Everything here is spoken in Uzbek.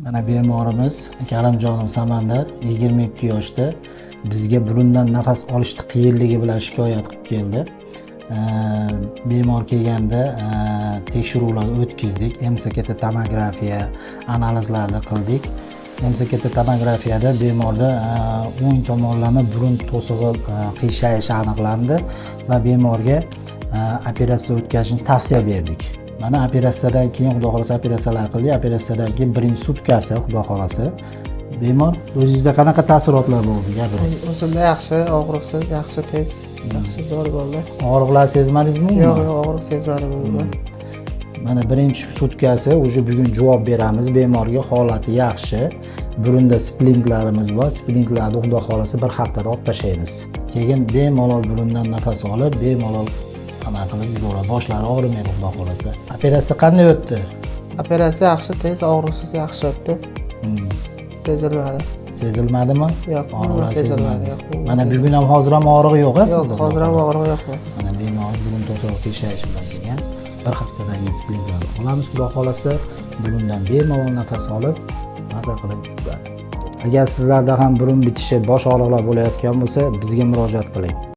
Mana bemorimiz Karimjonim Samandar 22 yoshda bizga burundan nafas olishni qiyinligi bilan shikoyat qilib keldi. Bemor kelganda tekshiruvlar o'tkazdik, MSKT tomografiya analizlarni qildik. MSKT tomografiyada bemorda o'ng tomonlama burun to'sig'i qiyshayishi aniqlandi va bemorga operatsiya o'tkazishni tavsiya berdik. Mana operatsiyadan keyin xudo xolasa operatsiyalar qildik. Operatsiyadan keyin birinchi sutkasi xudo xolasa bemor o'zingizda qanaqa taassurotlar bo'ldi? Gapiring. O'zimda yaxshi, og'riqsiz, yaxshi tez, yaxshi zo'r bo'ldi. Og'riqlar sezmadingizmi? Yo'q, og'riq sezmadim umuman. Mana birinchi sutkasi o'sha bugun javob beramiz. Bemorga holati yaxshi. Burunda splintlarimiz bor. Splintlarni xudo xolasa bir haftada olib tashlaymiz. Keyin bemalol burundan nafas olib, bemalol qana qilib yuboradi. Boshlari og'rimaydi xudo xolasa. Operatsiya qanday o'tdi? Operatsiya yaxshi, tez, og'riqsiz yaxshi o'tdi. Sezilmadi. Sezilmadimi? Yo'q, Og'riqlar sezilmadi. Mana bugun ham hozir ham og'riq yo'q-a sizda? Yo'q, hozir ham og'riq yo'q. Mana bemor burun to'sig'i qiyshayishi bilan kelgan. Bir haftadan keyin splintlarni olamiz xudo xolasa. Burundan bemalol nafas olib, maza qilib yuradi. Agar sizlarda ham burun bitishi, bosh og'riqlar bo'layotgan bo'lsa, bizga murojaat qiling.